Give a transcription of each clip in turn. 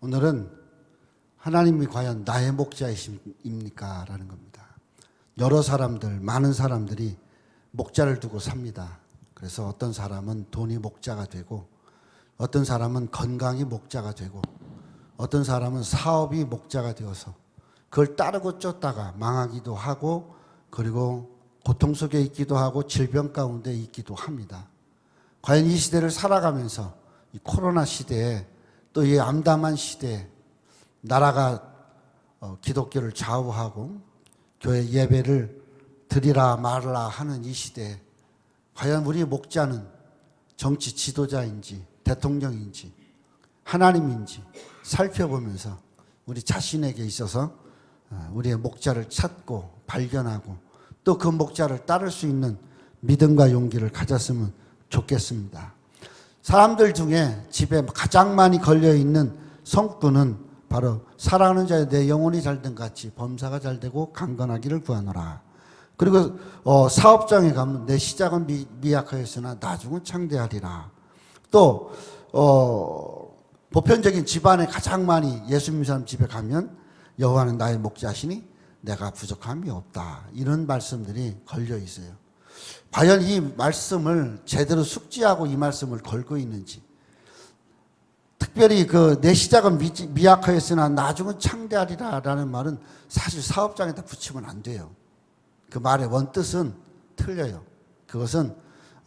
오늘은 하나님이 과연 나의 목자이십니까? 라는 겁니다. 여러 사람들, 많은 사람들이 목자를 두고 삽니다. 그래서 어떤 사람은 돈이 목자가 되고, 어떤 사람은 건강이 목자가 되고, 어떤 사람은 사업이 목자가 되어서 그걸 따르고 쫓다가 망하기도 하고, 그리고 고통 속에 있기도 하고 질병 가운데 있기도 합니다. 과연 이 시대를 살아가면서 이 코로나 시대에 또 이 암담한 시대에 나라가 기독교를 좌우하고 교회 예배를 드리라 말라 하는 이 시대에 과연 우리 목자는 정치 지도자인지 대통령인지 하나님인지 살펴보면서 우리 자신에게 있어서 우리의 목자를 찾고 발견하고 또 그 목자를 따를 수 있는 믿음과 용기를 가졌으면 좋겠습니다. 사람들 중에 집에 가장 많이 걸려있는 성구는 바로 사랑하는 자의 내 영혼이 잘된 같이 범사가 잘되고 강건하기를 구하노라. 그리고 사업장에 가면 내 시작은 미약하였으나 나중은 창대하리라. 또 보편적인 집안에 가장 많이 예수 믿는 사람 집에 가면 여호와는 나의 목자시니 내가 부족함이 없다. 이런 말씀들이 걸려 있어요. 과연 이 말씀을 제대로 숙지하고 이 말씀을 걸고 있는지, 특별히 그 내 시작은 미약하였으나 나중은 창대하리라 라는 말은 사실 사업장에다 붙이면 안 돼요. 그 말의 원뜻은 틀려요. 그것은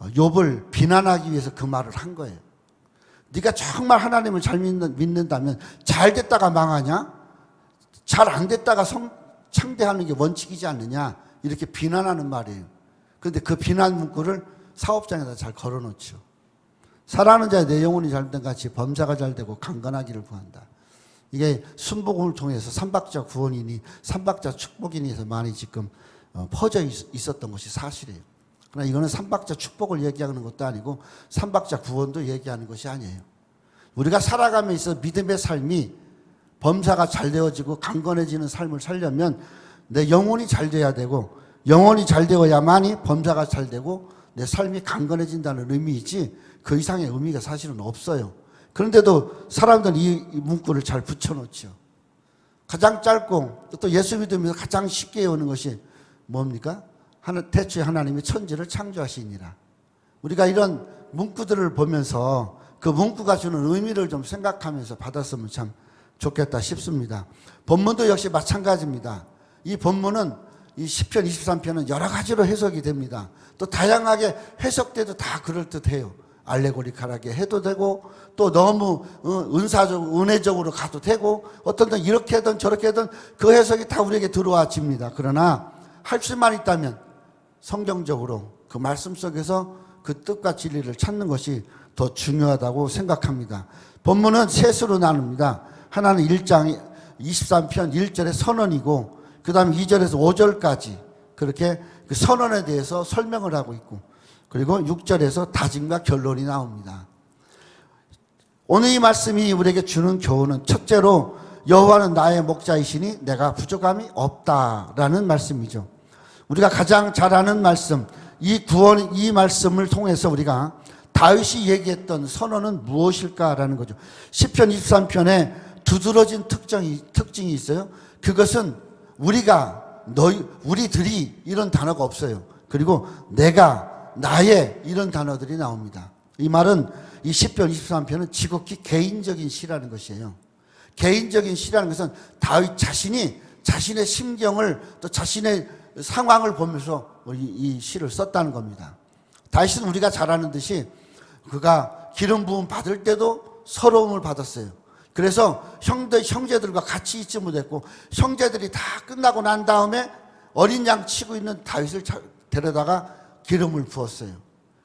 욥을 비난하기 위해서 그 말을 한 거예요. 네가 정말 하나님을 잘 믿는다면 잘 됐다가 망하냐? 잘 안 됐다가 창대하는 게 원칙이지 않느냐? 이렇게 비난하는 말이에요. 그런데 그 비난 문구를 사업장에다 잘 걸어놓죠. 사랑하는 자의 내 영혼이 잘된 같이 범사가 잘되고 강건하기를 구한다. 이게 순복음을 통해서 삼박자 구원이니 삼박자 축복이니 해서 많이 지금 퍼져 있었던 것이 사실이에요. 그러나 이거는 삼박자 축복을 얘기하는 것도 아니고 삼박자 구원도 얘기하는 것이 아니에요. 우리가 살아가면서 있어 믿음의 삶이 범사가 잘 되어지고 강건해지는 삶을 살려면 내 영혼이 잘 돼야 되고, 영혼이 잘 되어야만이 범사가 잘 되고 내 삶이 강건해진다는 의미이지 그 이상의 의미가 사실은 없어요. 그런데도 사람들은 이 문구를 잘 붙여놓죠. 가장 짧고 또 예수 믿으면서 가장 쉽게 외우는 것이 뭡니까? 태초에 하나님이 천지를 창조하시니라. 우리가 이런 문구들을 보면서 그 문구가 주는 의미를 좀 생각하면서 받았으면 참 좋겠다 싶습니다. 본문도 역시 마찬가지입니다. 이 본문은 이 시편 23편은 여러 가지로 해석이 됩니다. 또 다양하게 해석돼도 다 그럴듯해요. 알레고리컬하게 해도 되고 또 너무 은사적, 은혜적으로 가도 되고 어떤 때 이렇게 하든 저렇게 하든 그 해석이 다 우리에게 들어와집니다. 그러나 할 수만 있다면 성경적으로 그 말씀 속에서 그 뜻과 진리를 찾는 것이 더 중요하다고 생각합니다. 본문은 셋으로 나눕니다. 하나는 1장 23편 1절의 선언이고 그 다음에 2절에서 5절까지 그렇게 그 선언에 대해서 설명을 하고 있고, 그리고 6절에서 다짐과 결론이 나옵니다. 오늘 이 말씀이 우리에게 주는 교훈은 첫째로 여호와는 나의 목자이시니 내가 부족함이 없다라는 말씀이죠. 우리가 가장 잘 아는 말씀, 이 말씀을 통해서 우리가 다윗이 얘기했던 선언은 무엇일까라는 거죠. 시편 23편에 두드러진 특징이 있어요. 그것은 우리들이 이런 단어가 없어요. 그리고 내가, 나의 이런 단어들이 나옵니다. 이 말은 이 시편 23편은 지극히 개인적인 시라는 것이에요. 개인적인 시라는 것은 다윗 자신이 자신의 심경을 또 자신의 상황을 보면서 이 시를 썼다는 겁니다. 다윗은 우리가 잘 아는 듯이 그가 기름 부음 받을 때도 서러움을 받았어요. 그래서 형제들과 같이 있지 못했고 형제들이 다 끝나고 난 다음에 어린 양 치고 있는 다윗을 데려다가 기름을 부었어요.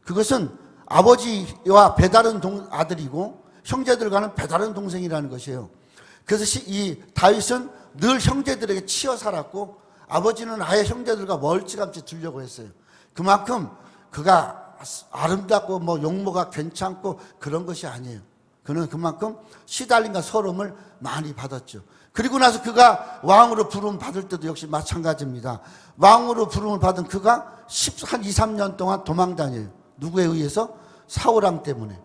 그것은 아버지와 배다른 아들이고 형제들과는 배다른 동생이라는 것이에요. 그래서 이 다윗은 늘 형제들에게 치여 살았고 아버지는 아예 형제들과 멀찌감치 두려고 했어요. 그만큼 그가 아름답고 용모가 괜찮고 그런 것이 아니에요. 그는 그만큼 시달림과 서러움을 많이 받았죠. 그리고 나서 그가 왕으로 부름을 받을 때도 역시 마찬가지입니다. 왕으로 부름을 받은 그가 한 2, 3년 동안 도망 다녀요. 누구에 의해서? 사울왕 때문에.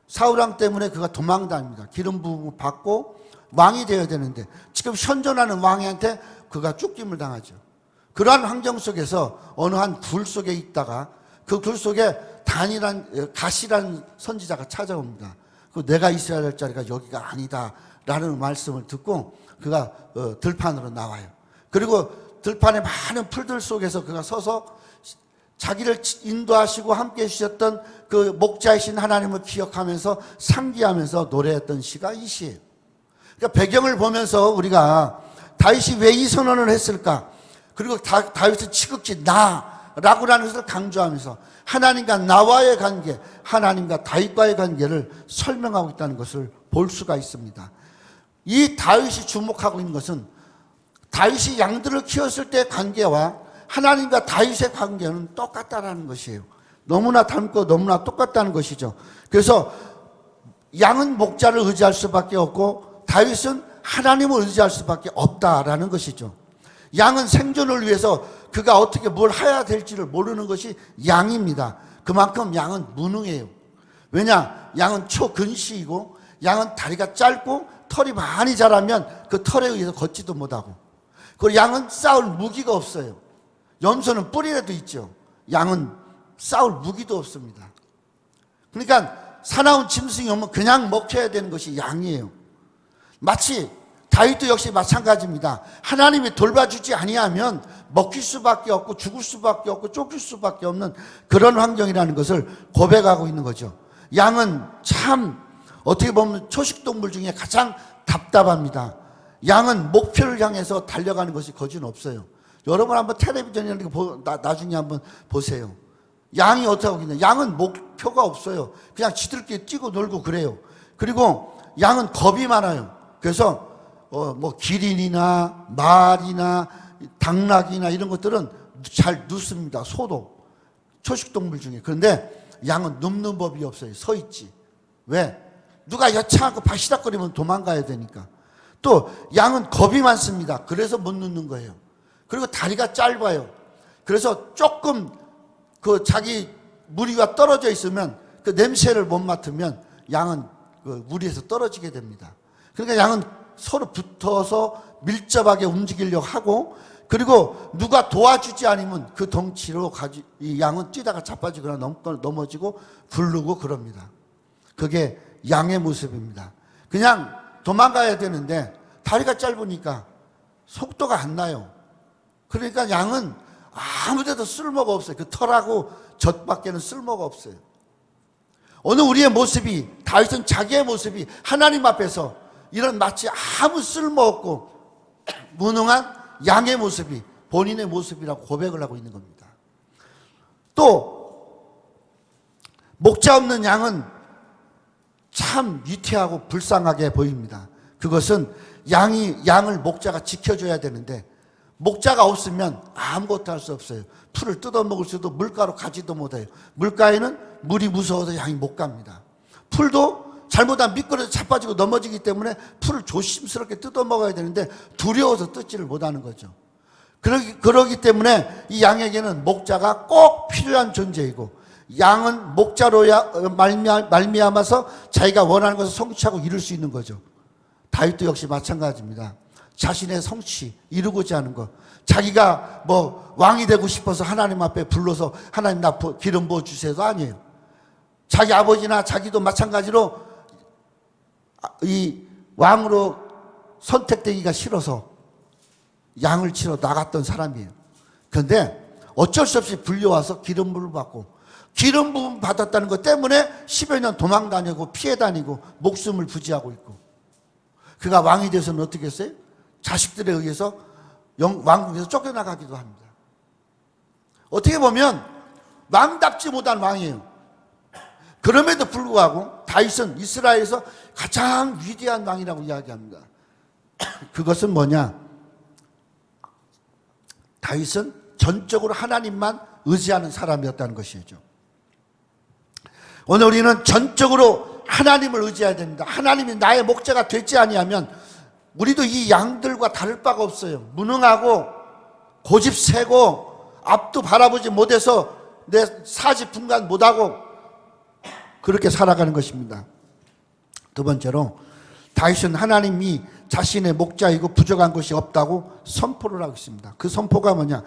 사울왕 때문에 그가 도망 다닙니다. 기름 부음을 받고 왕이 되어야 되는데 지금 현존하는 왕한테 그가 쫓김을 당하죠. 그러한 환경 속에서 어느 한 굴 속에 있다가 그 굴 속에 갓이란 선지자가 찾아옵니다. 내가 있어야 할 자리가 여기가 아니다라는 말씀을 듣고 그가 들판으로 나와요. 그리고 들판에 많은 풀들 속에서 그가 서서 자기를 인도하시고 함께 해주셨던 그 목자이신 하나님을 기억하면서 상기하면서 노래했던 시가 이 시예요. 그러니까 배경을 보면서 우리가 다윗이 왜 이 선언을 했을까? 그리고 다윗은 지극히 나라고라는 것을 강조하면서 하나님과 나와의 관계, 하나님과 다윗과의 관계를 설명하고 있다는 것을 볼 수가 있습니다. 이 다윗이 주목하고 있는 것은 다윗이 양들을 키웠을 때의 관계와 하나님과 다윗의 관계는 똑같다라는 것이에요. 너무나 닮고 너무나 똑같다는 것이죠. 그래서 양은 목자를 의지할 수밖에 없고 다윗은 하나님을 의지할 수밖에 없다라는 것이죠. 양은 생존을 위해서 그가 어떻게 뭘 해야 될지를 모르는 것이 양입니다. 그만큼 양은 무능해요. 왜냐? 양은 초근시이고 양은 다리가 짧고 털이 많이 자라면 그 털에 의해서 걷지도 못하고, 그리고 양은 싸울 무기가 없어요. 염소는 뿔이라도 있죠. 양은 싸울 무기도 없습니다. 그러니까 사나운 짐승이 오면 그냥 먹혀야 되는 것이 양이에요. 마치 다윗도 역시 마찬가지입니다. 하나님이 돌봐주지 아니하면 먹힐 수밖에 없고 죽을 수밖에 없고 쫓길 수밖에 없는 그런 환경이라는 것을 고백하고 있는 거죠. 양은 참 어떻게 보면 초식동물 중에 가장 답답합니다. 양은 목표를 향해서 달려가는 것이 거진 없어요. 여러분 한번 텔레비전이나 나중에 한번 보세요. 양이 어떻게 하고 있냐? 양은 목표가 없어요. 그냥 지들끼리 뛰고 놀고 그래요. 그리고 양은 겁이 많아요. 그래서 뭐 기린이나 말이나 당나귀나 이런 것들은 잘 눕습니다. 소도 초식동물 중에. 그런데 양은 눕는 법이 없어요. 서 있지. 왜? 누가 여차하고 바시락거리면 도망가야 되니까. 또 양은 겁이 많습니다. 그래서 못 눕는 거예요. 그리고 다리가 짧아요. 그래서 조금 그 자기 무리가 떨어져 있으면 그 냄새를 못 맡으면 양은 그 무리에서 떨어지게 됩니다. 그러니까 양은 서로 붙어서 밀접하게 움직이려고 하고, 그리고 누가 도와주지 않으면 그 덩치로 이 양은 뛰다가 자빠지거나 넘어지고 굴르고 그럽니다. 그게 양의 모습입니다. 그냥 도망가야 되는데 다리가 짧으니까 속도가 안 나요. 그러니까 양은 아무데도 쓸모가 없어요. 그 털하고 젖밖에는 쓸모가 없어요. 오늘 우리의 모습이, 다윗은 자기의 모습이 하나님 앞에서 이런 마치 아무 쓸모없고 무능한 양의 모습이 본인의 모습이라고 고백을 하고 있는 겁니다. 또 목자 없는 양은 참 위태하고 불쌍하게 보입니다. 그것은 양을 목자가 지켜줘야 되는데 목자가 없으면 아무것도 할 수 없어요. 풀을 뜯어먹을 수도, 물가로 가지도 못해요. 물가에는 물이 무서워서 양이 못 갑니다. 풀도 잘못하면 미끄러져 자빠지고 넘어지기 때문에 풀을 조심스럽게 뜯어먹어야 되는데 두려워서 뜯지를 못하는 거죠. 그러기 때문에 이 양에게는 목자가 꼭 필요한 존재이고, 양은 목자로야 말미암아서 자기가 원하는 것을 성취하고 이룰 수 있는 거죠. 다윗도 역시 마찬가지입니다. 자신의 성취, 이루고자 하는 것, 자기가 뭐 왕이 되고 싶어서 하나님 앞에 불러서 하나님 나 기름 부어주세요도 아니에요. 자기 아버지나 자기도 마찬가지로 이 왕으로 선택되기가 싫어서 양을 치러 나갔던 사람이에요. 그런데 어쩔 수 없이 불려와서 기름 부음을 받고, 기름 부음 받았다는 것 때문에 10여 년 도망 다니고 피해 다니고 목숨을 부지하고 있고, 그가 왕이 돼서는 어떻게 했어요? 자식들에 의해서 왕궁에서 쫓겨나가기도 합니다. 어떻게 보면 왕답지 못한 왕이에요. 그럼에도 불구하고 다윗은 이스라엘에서 가장 위대한 왕이라고 이야기합니다. 그것은 뭐냐? 다윗은 전적으로 하나님만 의지하는 사람이었다는 것이죠. 오늘 우리는 전적으로 하나님을 의지해야 됩니다. 하나님이 나의 목자가 되지 아니하면 우리도 이 양들과 다를 바가 없어요. 무능하고 고집세고 앞도 바라보지 못해서 내 사지 분간 못하고 그렇게 살아가는 것입니다. 두 번째로 다윗은 하나님이 자신의 목자이고 부족한 것이 없다고 선포를 하고 있습니다. 그 선포가 뭐냐?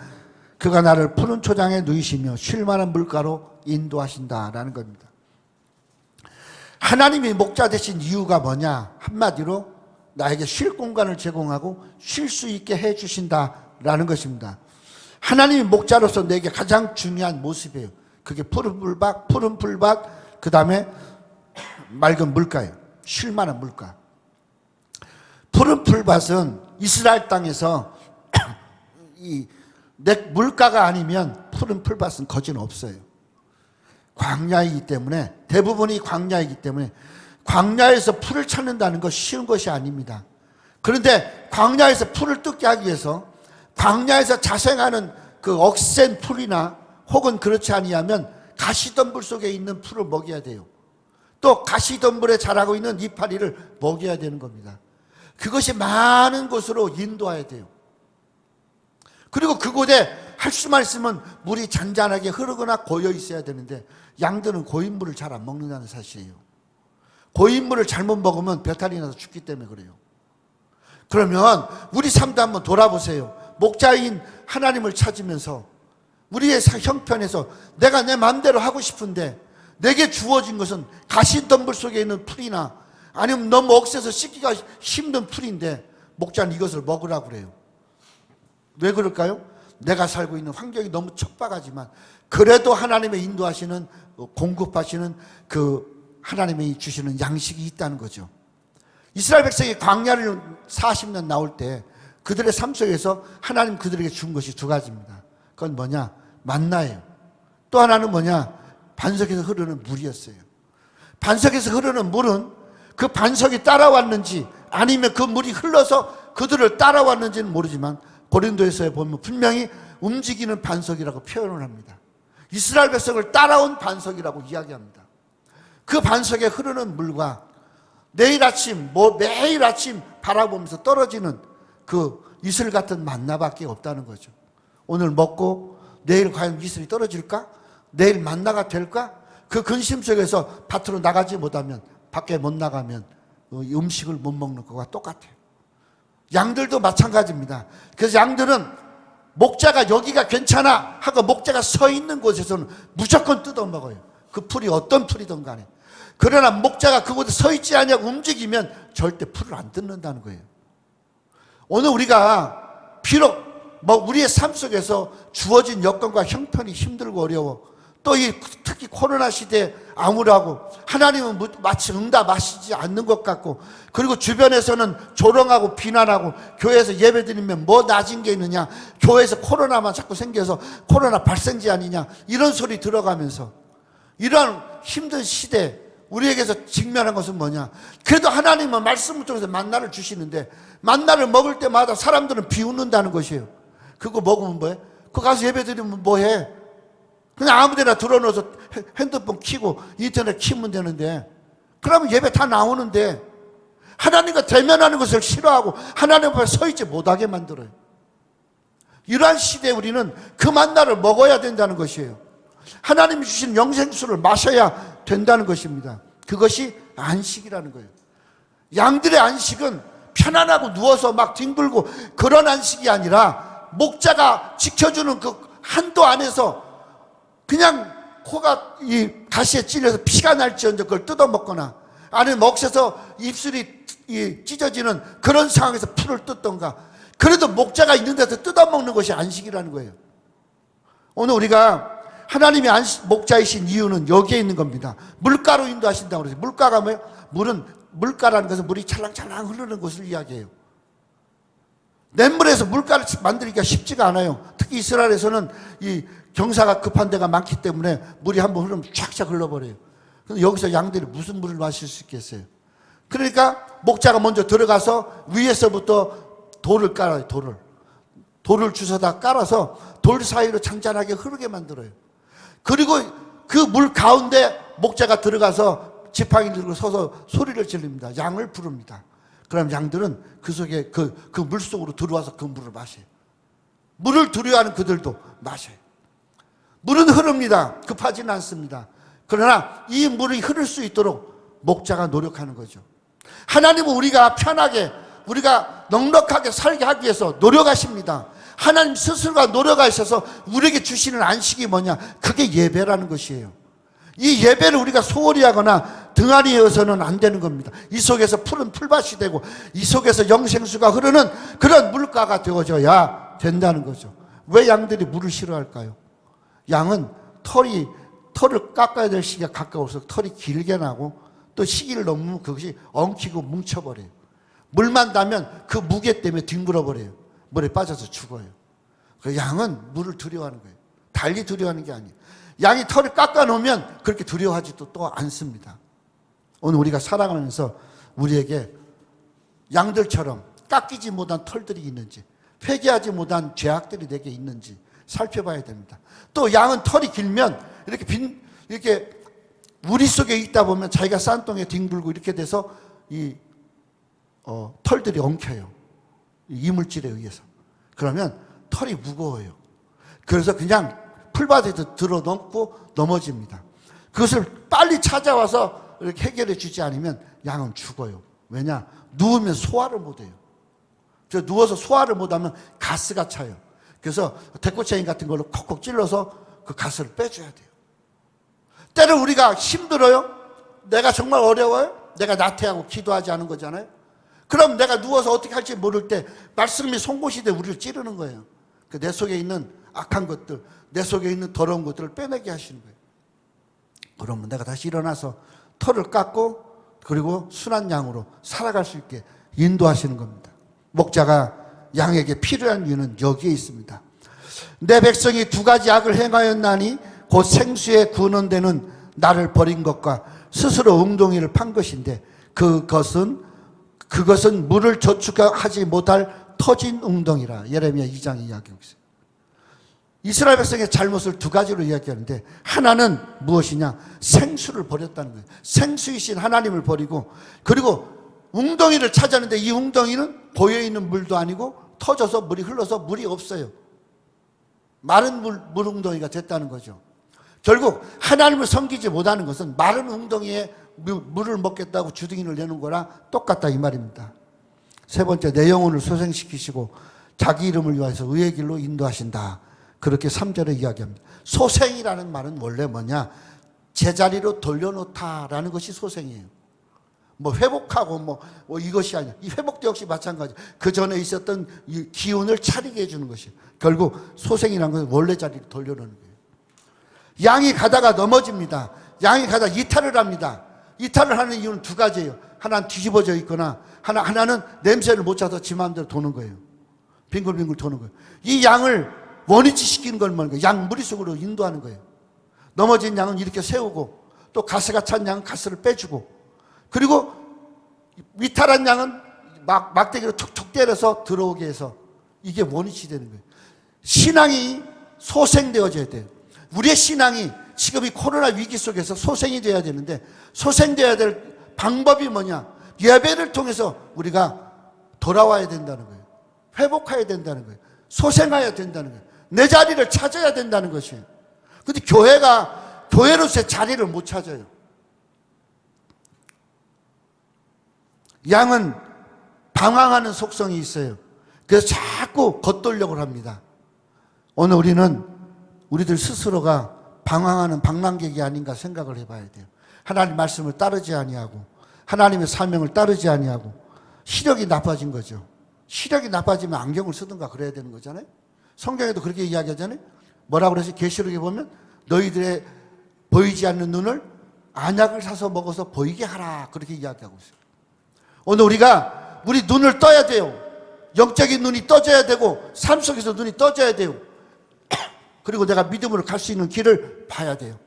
그가 나를 푸른 초장에 누이시며 쉴 만한 물가로 인도하신다라는 겁니다. 하나님이 목자 되신 이유가 뭐냐? 한마디로 나에게 쉴 공간을 제공하고 쉴 수 있게 해 주신다라는 것입니다. 하나님이 목자로서 내게 가장 중요한 모습이에요. 그게 푸른 풀밭, 그 다음에 맑은 물가예요. 쉴 만한 물가. 푸른 풀밭은 이스라엘 땅에서 내 물가가 아니면 푸른 풀밭은 거진 없어요. 광야이기 때문에, 대부분이 광야이기 때문에 광야에서 풀을 찾는다는 건 쉬운 것이 아닙니다. 그런데 광야에서 풀을 뜯게 하기 위해서 광야에서 자생하는 그 억센 풀이나 혹은 그렇지 아니하면 가시덤불 속에 있는 풀을 먹여야 돼요. 또 가시덤불에 자라고 있는 이파리를 먹여야 되는 겁니다. 그것이 많은 곳으로 인도해야 돼요. 그리고 그곳에 할 수만 있으면 물이 잔잔하게 흐르거나 고여 있어야 되는데 양들은 고인 물을 잘 안 먹는다는 사실이에요. 고인 물을 잘못 먹으면 배탈이 나서 죽기 때문에 그래요. 그러면 우리 삶도 한번 돌아보세요. 목자인 하나님을 찾으면서 우리의 형편에서 내가 내 마음대로 하고 싶은데 내게 주어진 것은 가시덤불 속에 있는 풀이나 아니면 너무 억세서 씻기가 힘든 풀인데 목자는 이것을 먹으라고 그래요. 왜 그럴까요? 내가 살고 있는 환경이 너무 척박하지만 그래도 하나님의 인도하시는, 공급하시는 그 하나님이 주시는 양식이 있다는 거죠. 이스라엘 백성이 광야를 40년 나올 때 그들의 삶 속에서 하나님 그들에게 준 것이 두 가지입니다. 그건 뭐냐? 만나예요. 또 하나는 뭐냐? 반석에서 흐르는 물이었어요. 반석에서 흐르는 물은 그 반석이 따라왔는지 아니면 그 물이 흘러서 그들을 따라왔는지는 모르지만 고린도에서 보면 분명히 움직이는 반석이라고 표현을 합니다. 이스라엘 백성을 따라온 반석이라고 이야기합니다. 그 반석에 흐르는 물과 매일 아침 바라보면서 떨어지는 그 이슬 같은 만나밖에 없다는 거죠. 오늘 먹고 내일 과연 이슬이 떨어질까? 내일 만나가 될까? 그 근심 속에서 밭으로 나가지 못하면, 밖에 못 나가면 음식을 못 먹는 것과 똑같아요. 양들도 마찬가지입니다. 그래서 양들은 목자가 여기가 괜찮아 하고 목자가 서 있는 곳에서는 무조건 뜯어먹어요. 그 풀이 어떤 풀이든 간에. 그러나 목자가 그곳에 서 있지 않냐고 움직이면 절대 풀을 안 뜯는다는 거예요. 오늘 우리가 비록 우리의 삶 속에서 주어진 여건과 형편이 힘들고 어려워, 또 특히 코로나 시대에 암울하고 하나님은 마치 응답하시지 않는 것 같고, 그리고 주변에서는 조롱하고 비난하고, 교회에서 예배드리면 뭐 낮은 게 있느냐, 교회에서 코로나만 자꾸 생겨서 코로나 발생지 아니냐, 이런 소리 들어가면서 이런 힘든 시대 우리에게서 직면한 것은 뭐냐? 그래도 하나님은 말씀을 통해서 만나를 주시는데 만나를 먹을 때마다 사람들은 비웃는다는 것이에요. 그거 먹으면 뭐해? 그거 가서 예배드리면 뭐해? 그냥 아무데나 들어넣어서 핸드폰 켜고 인터넷 켜면 되는데, 그러면 예배 다 나오는데 하나님과 대면하는 것을 싫어하고 하나님 앞에 서 있지 못하게 만들어요. 이러한 시대에 우리는 그 만나를 먹어야 된다는 것이에요. 하나님이 주신 영생수를 마셔야 된다는 것입니다. 그것이 안식이라는 거예요. 양들의 안식은 편안하고 누워서 막 뒹굴고 그런 안식이 아니라 목자가 지켜주는 그 한도 안에서 그냥 코가 이 가시에 찔려서 피가 날지언정 그걸 뜯어먹거나 아니면 먹혀서 입술이 찢어지는 그런 상황에서 풀을 뜯던가, 그래도 목자가 있는 데서 뜯어먹는 것이 안식이라는 거예요. 오늘 우리가 하나님이 목자이신 이유는 여기에 있는 겁니다. 물가로 인도하신다고 그러죠. 물가가 뭐예요? 물가라는 것은 물이 찰랑찰랑 흐르는 것을 이야기해요. 냇물에서 물가를 만들기가 쉽지가 않아요. 특히 이스라엘에서는 이 경사가 급한 데가 많기 때문에 물이 한번 흐르면 쫙쫙 흘러버려요. 그런데 여기서 양들이 무슨 물을 마실 수 있겠어요? 그러니까 목자가 먼저 들어가서 위에서부터 돌을 깔아요. 돌을 주워다 깔아서 돌 사이로 잔잔하게 흐르게 만들어요. 그리고 그 물 가운데 목자가 들어가서 지팡이 들고 서서 소리를 지릅니다. 양을 부릅니다. 그럼 양들은 그 속에 그 물 속으로 들어와서 그 물을 마셔요. 물을 두려워하는 그들도 마셔요. 물은 흐릅니다. 급하지는 않습니다. 그러나 이 물이 흐를 수 있도록 목자가 노력하는 거죠. 하나님은 우리가 편하게 우리가 넉넉하게 살게 하기 위해서 노력하십니다. 하나님 스스로가 노력하셔서 우리에게 주시는 안식이 뭐냐? 그게 예배라는 것이에요. 이 예배를 우리가 소홀히 하거나 등한히 해서는 안 되는 겁니다. 이 속에서 푸른 풀밭이 되고 이 속에서 영생수가 흐르는 그런 물가가 되어져야 된다는 거죠. 왜 양들이 물을 싫어할까요? 양은 털을 깎아야 될 시기가 가까워서 털이 길게 나고 또 시기를 넘으면 그것이 엉키고 뭉쳐버려요. 물만 닿으면 그 무게 때문에 뒹굴어버려요. 물에 빠져서 죽어요. 그 양은 물을 두려워하는 거예요. 달리 두려워하는 게 아니에요. 양이 털을 깎아놓으면 그렇게 두려워하지도 또 않습니다. 오늘 우리가 살아가면서 우리에게 양들처럼 깎이지 못한 털들이 있는지, 회개하지 못한 죄악들이 내게 있는지 살펴봐야 됩니다. 또 양은 털이 길면 이렇게 우리 속에 있다 보면 자기가 싼 똥에 뒹굴고 이렇게 돼서 털들이 엉켜요. 이물질에 의해서. 그러면 털이 무거워요. 그래서 그냥 풀밭에 들어넘고 넘어집니다. 그것을 빨리 찾아와서 이렇게 해결해 주지 않으면 양은 죽어요. 왜냐? 누우면 소화를 못해요. 누워서 소화를 못하면 가스가 차요. 그래서 대꼬챙이 같은 걸로 콕콕 찔러서 그 가스를 빼줘야 돼요. 때로 우리가 힘들어요? 내가 정말 어려워요? 내가 나태하고 기도하지 않은 거잖아요. 그럼 내가 누워서 어떻게 할지 모를 때 말씀이 송곳이 돼 우리를 찌르는 거예요. 내 속에 있는 악한 것들, 내 속에 있는 더러운 것들을 빼내게 하시는 거예요. 그러면 내가 다시 일어나서 털을 깎고 그리고 순한 양으로 살아갈 수 있게 인도하시는 겁니다. 목자가 양에게 필요한 이유는 여기에 있습니다. 내 백성이 두 가지 악을 행하였나니 곧 생수에 구는 데는 나를 버린 것과 스스로 웅덩이를 판 것인데 그것은 물을 저축하지 못할 터진 웅덩이라. 예레미야 2장에 이야기하고 있어요. 이스라엘 백성의 잘못을 두 가지로 이야기하는데 하나는 무엇이냐? 생수를 버렸다는 거예요. 생수이신 하나님을 버리고 그리고 웅덩이를 찾았는데 이 웅덩이는 고여있는 물도 아니고 터져서 물이 흘러서 물이 없어요. 마른 물 웅덩이가 됐다는 거죠. 결국 하나님을 섬기지 못하는 것은 마른 웅덩이에 물을 먹겠다고 주둥이를 내는 거랑 똑같다 이 말입니다. 세 번째, 내 영혼을 소생시키시고 자기 이름을 위하여서 의의 길로 인도하신다. 그렇게 3절에 이야기합니다. 소생이라는 말은 원래 뭐냐? 제자리로 돌려놓다라는 것이 소생이에요. 회복하고 이것이 아니야. 이 회복도 역시 마찬가지. 그 전에 있었던 이 기운을 차리게 해주는 것이에요. 결국 소생이라는 것은 원래 자리로 돌려놓는 거예요. 양이 가다가 넘어집니다. 양이 가다가 이탈을 합니다. 이탈을 하는 이유는 두 가지예요. 하나는 뒤집어져 있거나 하나는 냄새를 못 찾아서 지 마음대로 도는 거예요. 빙글빙글 도는 거예요. 이 양을 원위치시키는 걸 뭐는 거예요? 양 무리속으로 인도하는 거예요. 넘어진 양은 이렇게 세우고 또 가스가 찬 양은 가스를 빼주고 그리고 위탈한 양은 막대기로 툭툭 때려서 들어오게 해서 이게 원위치 되는 거예요. 신앙이 소생되어져야 돼요. 우리의 신앙이 지금 이 코로나 위기 속에서 소생이 되어야 되는데 소생되어야 될 방법이 뭐냐? 예배를 통해서 우리가 돌아와야 된다는 거예요. 회복해야 된다는 거예요. 소생해야 된다는 거예요. 내 자리를 찾아야 된다는 것이에요. 근데 교회로서의 자리를 못 찾아요. 양은 방황하는 속성이 있어요. 그래서 자꾸 겉돌려고 합니다. 오늘 우리들 스스로가 방황하는 방랑객이 아닌가 생각을 해봐야 돼요. 하나님 말씀을 따르지 아니하고 하나님의 사명을 따르지 아니하고 시력이 나빠진 거죠. 시력이 나빠지면 안경을 쓰든가 그래야 되는 거잖아요. 성경에도 그렇게 이야기하잖아요. 뭐라고 그러지? 계시록에 보면 너희들의 보이지 않는 눈을 안약을 사서 먹어서 보이게 하라 그렇게 이야기하고 있어요. 오늘 우리 눈을 떠야 돼요. 영적인 눈이 떠져야 되고 삶 속에서 눈이 떠져야 돼요. 그리고 내가 믿음으로 갈 수 있는 길을 봐야 돼요.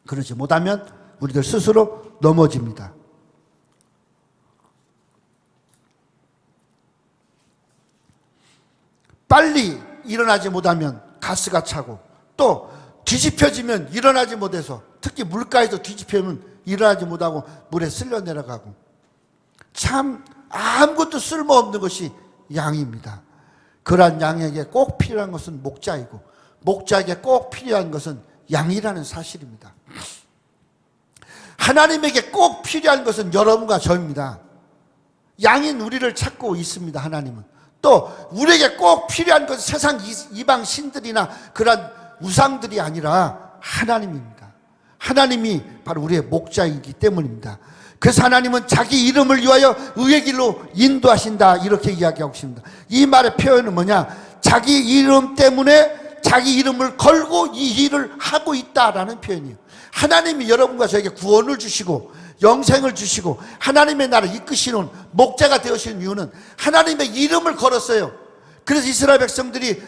그러지 못하면 우리들 스스로 넘어집니다. 빨리 일어나지 못하면 가스가 차고 또 뒤집혀지면 일어나지 못해서 특히 물가에서 뒤집히면 일어나지 못하고 물에 쓸려 내려가고 참 아무것도 쓸모없는 것이 양입니다. 그러한 양에게 꼭 필요한 것은 목자이고 목자에게 꼭 필요한 것은 양이라는 사실입니다. 하나님에게 꼭 필요한 것은 여러분과 저입니다. 양인 우리를 찾고 있습니다. 하나님은 또 우리에게 꼭 필요한 것은 세상 이방 신들이나 그런 우상들이 아니라 하나님입니다. 하나님이 바로 우리의 목자이기 때문입니다. 그래서 하나님은 자기 이름을 위하여 의의 길로 인도하신다, 이렇게 이야기하고 있습니다. 이 말의 표현은 뭐냐? 자기 이름 때문에 자기 이름을 걸고 이 일을 하고 있다라는 표현이에요. 하나님이 여러분과 저에게 구원을 주시고 영생을 주시고 하나님의 나라를 이끄시는 목자가 되시는 이유는 하나님의 이름을 걸었어요. 그래서 이스라엘 백성들이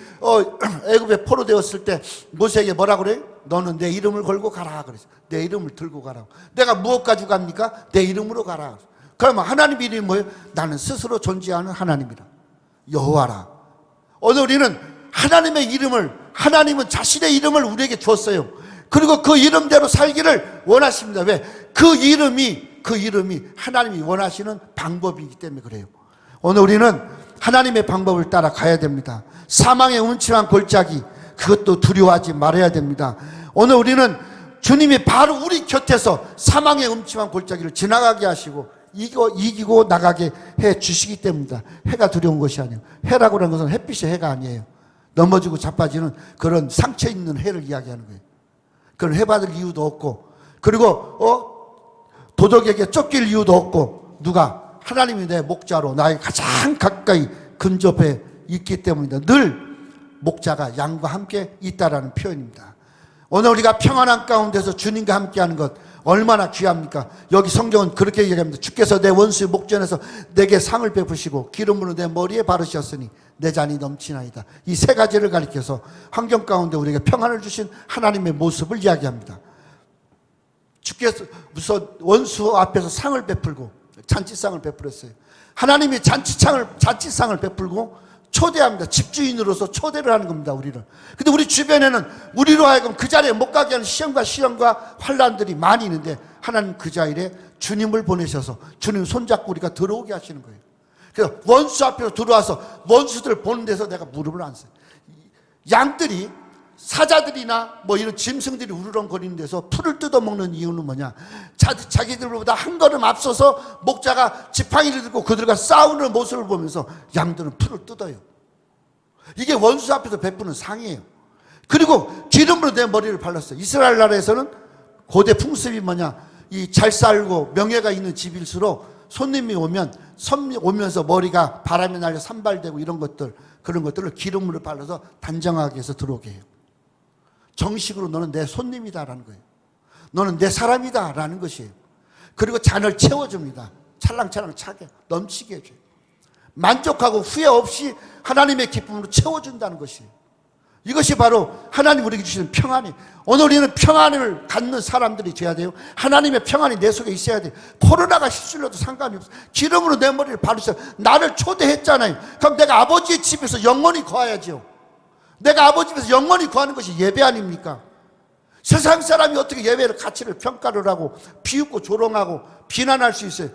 애굽에 포로되었을 때 모세에게 뭐라고 그래요? 너는 내 이름을 걸고 가라 그랬어. 내 이름을 들고 가라. 내가 무엇 가지고 갑니까? 내 이름으로 가라. 그러면 하나님 이름이 뭐예요? 나는 스스로 존재하는 하나님이라, 여호와라. 오늘 우리는 하나님의 이름을, 하나님은 자신의 이름을 우리에게 줬어요. 그리고 그 이름대로 살기를 원하십니다. 왜? 그 이름이 하나님이 원하시는 방법이기 때문에 그래요. 오늘 우리는 하나님의 방법을 따라 가야 됩니다. 사망의 음침한 골짜기, 그것도 두려워하지 말아야 됩니다. 오늘 우리는 주님이 바로 우리 곁에서 사망의 음침한 골짜기를 지나가게 하시고 이기고 나가게 해 주시기 때문이다. 해가 두려운 것이 아니에요. 해라고 하는 것은 햇빛의 해가 아니에요. 넘어지고 자빠지는 그런 상처 있는 해를 이야기하는 거예요. 그건 해받을 이유도 없고, 그리고 도덕에게 쫓길 이유도 없고, 누가? 하나님이 내 목자로 나에게 가장 가까이 근접해 있기 때문이다. 늘 목자가 양과 함께 있다라는 표현입니다. 오늘 우리가 평안한 가운데서 주님과 함께하는 것 얼마나 귀합니까? 여기 성경은 그렇게 얘기합니다. 주께서 내 원수의 목전에서 내게 상을 베푸시고 기름으로 내 머리에 바르셨으니 내 잔이 넘치나이다. 이 세 가지를 가리켜서 환경 가운데 우리에게 평안을 주신 하나님의 모습을 이야기합니다. 주께서 우선 원수 앞에서 상을 베풀고 잔치상을 베풀었어요. 하나님이 잔치상을 베풀고 초대합니다. 집주인으로서 초대를 하는 겁니다, 우리를. 근데 우리 주변에는 우리로 하여금 그 자리에 못 가게 하는 시험과 환란들이 많이 있는데 하나님 그 자리에 주님을 보내셔서 주님 손잡고 우리가 들어오게 하시는 거예요. 그래서 원수 앞으로 들어와서 원수들 보는 데서 내가 무릎을 안 써요. 양들이, 사자들이나 뭐 이런 짐승들이 우르렁거리는 데서 풀을 뜯어먹는 이유는 뭐냐? 자기들보다 한 걸음 앞서서 목자가 지팡이를 들고 그들과 싸우는 모습을 보면서 양들은 풀을 뜯어요. 이게 원수 앞에서 베푸는 상이에요. 그리고 기름으로 내 머리를 발랐어요. 이스라엘 나라에서는 고대 풍습이 뭐냐? 이 잘 살고 명예가 있는 집일수록 손님이 오면서 머리가 바람에 날려 산발되고 이런 것들, 그런 것들을 기름으로 발라서 단정하게 해서 들어오게 해요. 정식으로 너는 내 손님이다라는 거예요. 너는 내 사람이다라는 것이에요. 그리고 잔을 채워줍니다. 찰랑찰랑 차게 넘치게 해줘요. 만족하고 후회 없이 하나님의 기쁨으로 채워준다는 것이에요. 이것이 바로 하나님 우리에게 주시는 평안이에요. 오늘 우리는 평안을 갖는 사람들이 돼야 돼요. 하나님의 평안이 내 속에 있어야 돼요. 코로나가 휩쓸려도 상관이 없어요. 기름으로 내 머리를 바르셔. 나를 초대했잖아요. 그럼 내가 아버지의 집에서 영원히 거하야죠. 내가 아버지 집에서 영원히 거하는 것이 예배 아닙니까? 세상 사람이 어떻게 예배의 가치를 평가를 하고 비웃고 조롱하고 비난할 수 있어요?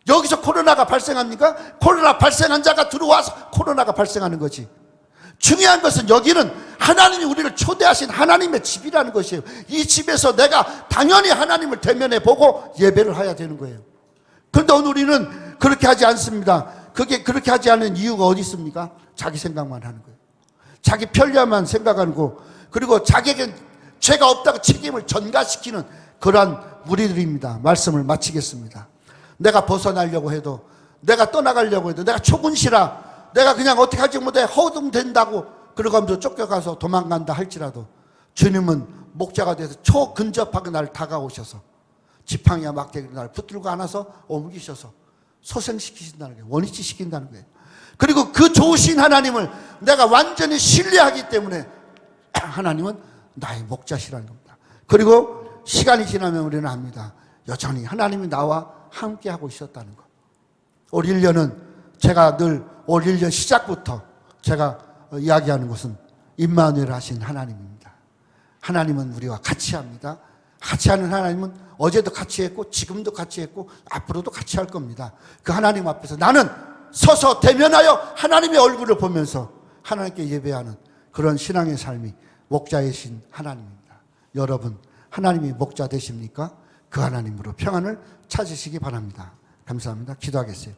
여기서 코로나가 발생합니까? 코로나 발생한 자가 들어와서 코로나가 발생하는 거지. 중요한 것은 여기는 하나님이 우리를 초대하신 하나님의 집이라는 것이에요. 이 집에서 내가 당연히 하나님을 대면해 보고 예배를 해야 되는 거예요. 그런데 오늘 우리는 그렇게 하지 않습니다. 그렇게 하지 않는 이유가 어디 있습니까? 자기 생각만 하는 거예요. 자기 편리함만 생각하고, 그리고 자기에게 죄가 없다고 책임을 전가시키는 그러한 무리들입니다. 말씀을 마치겠습니다. 내가 벗어나려고 해도, 내가 떠나가려고 해도, 내가 초군시라, 내가 그냥 어떻게 하지 못해 허둥댄다고 그러고 하면서 쫓겨가서 도망간다 할지라도 주님은 목자가 돼서 초근접하게 나를 다가오셔서 지팡이와 막대기로 나를 붙들고 안아서 옮기셔서 소생시키신다는 거예요. 원위치 시킨다는 거예요. 그리고 그 좋으신 하나님을 내가 완전히 신뢰하기 때문에 하나님은 나의 목자시라는 겁니다. 그리고 시간이 지나면 우리는 압니다. 여전히 하나님이 나와 함께하고 있었다는 것. 올 1년은 제가 늘 올 1년 시작부터 제가 이야기하는 것은 임마누엘 하신 하나님입니다. 하나님은 우리와 같이 합니다. 같이 하는 하나님은 어제도 같이 했고 지금도 같이 했고 앞으로도 같이 할 겁니다. 그 하나님 앞에서 나는 서서 대면하여 하나님의 얼굴을 보면서 하나님께 예배하는 그런 신앙의 삶이 목자이신 하나님입니다. 여러분, 하나님이 목자 되십니까? 그 하나님으로 평안을 찾으시기 바랍니다. 감사합니다. 기도하겠어요.